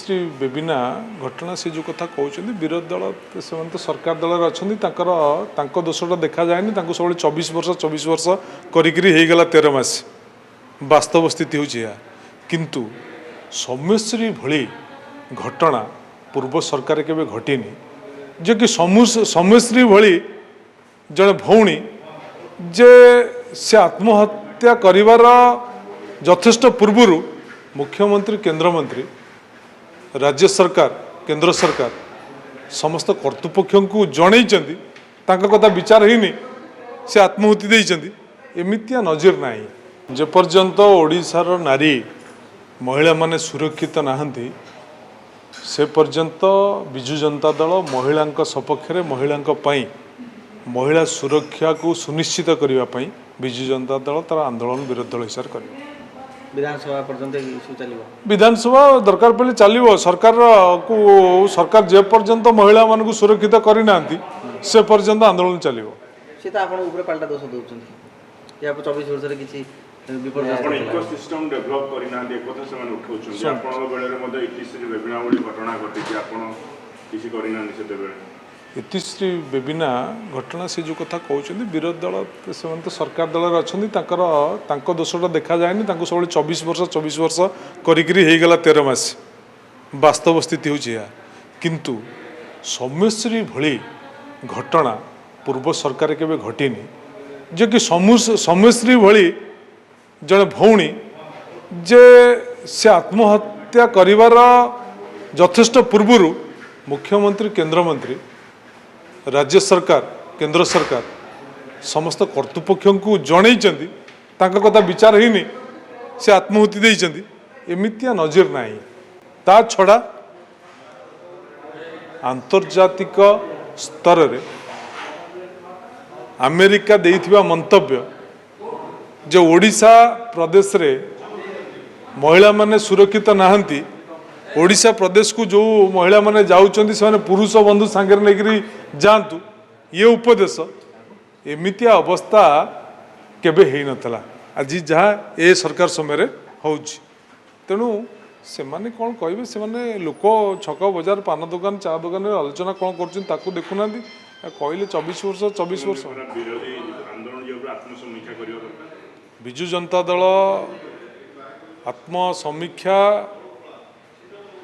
इतिश्री बेबिना घटना से जो कथा कहते विरोधी दल से तो सरकार दल अच्छा दोषटा देखा जाए सब 24 वर्ष करगला 13 मास वास्तव स्थिति हूँ किंतु सौम्यश्री भली घटना पूर्व सरकार केवे घटीनी जे कि सौम्यश्री भली जड़े भौणी जे से आत्महत्या करिवार यथेष्ट पूर्व मुख्यमंत्री केंद्रमंत्री राज्य सरकार केंद्र सरकार समस्त कर्तृपक्ष को जनई कथा विचार होनी से आत्महुति देइचंदी एमितिया नजर नहीं जेपर्यंत ओडिशार नारी महिला माने सुरक्षित नाहंती से पर्यंत विजु जनता दल महिला सपक्ष महिला महिला सुरक्षा को सुनिश्चित करने विजु जनता दल तार आंदोलन विरोध दल हिसाब कर विधानसभा पर्यंत इश्यू चलिबो विधानसभा दरकार पड़े चलो सरकार जे पर्यंत महिला मान को सुरक्षित करना से पर्यंत आंदोलन चलो से तो आपण ऊपर पाल्टा दोष दउछन या 24 वर्ष रे किछि विपद आपण इकोसिस्टम डेवलप करिना देखो से माने उठौछन आपण बेले रे मधे इतिश्री बेबिना वाली घटना घटिछि आपण किछि करिना से बेले इतिश्री बेबिना घटना से जो कथा कहते विरोधी दल से तो सरकार दल अच्छा दोषटा देखा जाए सब 24 वर्ष करगला 13 मास वास्तव स्थिति हूँ किंतु सौम्यश्री भली घटना पूर्व सरकार केवे घटीनी जे कि सौम्यश्री भली जड़े भौणी जे से आत्महत्या करिवार यथेष्ट पूर्व मुख्यमंत्री केंद्रमंत्री राज्य सरकार केंद्र सरकार समस्त कर्तृपक्ष को जनई कथा विचार होनी से आत्महुति देइचंदी एमितिया नजर नहीं ता छड़ा आंतर्जातिक स्तर रे अमेरिका देइथिबा मंतव्य जो ओडिशा प्रदेश रे महिला माने सुरक्षित नाहंती ओडिशा प्रदेश को जो महिला माने जाउचंदी से पुरुष बंधु सांगे लेकरी जातु ये उपदेश एमितिया अवस्था केबे हेई नथला आज जहाँ ए सरकार समय होउची तेणु से माने कौन कहे से माने लोक छक बजार पान दुकान चा दुकान आलोचना कौन कर देखुना कहले 24 वर्ष विजु जनता दल आत्मसमीक्षा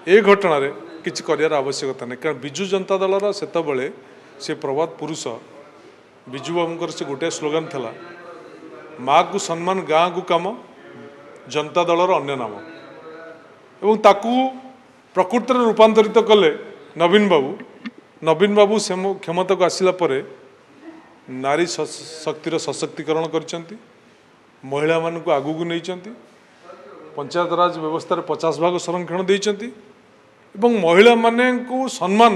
ए घटना रे किछि करियार आवश्यकता नहीं कारण विजु जनता दलर सेतबले से प्रभात पुरुष विजु बाबूंकर से गोटे स्लोगान था माँ को सम्मान गाँ को काम जनता दलर अन्य नाम एवं ताकू प्रकृति में रूपांतरित कले नवीन बाबू से क्षमता को आसला परे नारी शक्तिर सशक्तिकरण करचंती महिला मान को आगू को नहीं पंचायत राज व्यवस्था 50 भाग संरक्षण देइचंती एवं महिला माने को सम्मान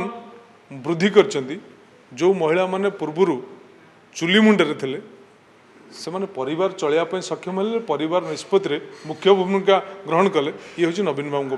वृद्धि करचंती जो महिला माने पूर्व चुली मुंडे थे से माने परिवार चलिया सक्षम हेले परिवार निष्पत्ति मुख्य भूमिका ग्रहण कले ये हूँ नवीन बाबू।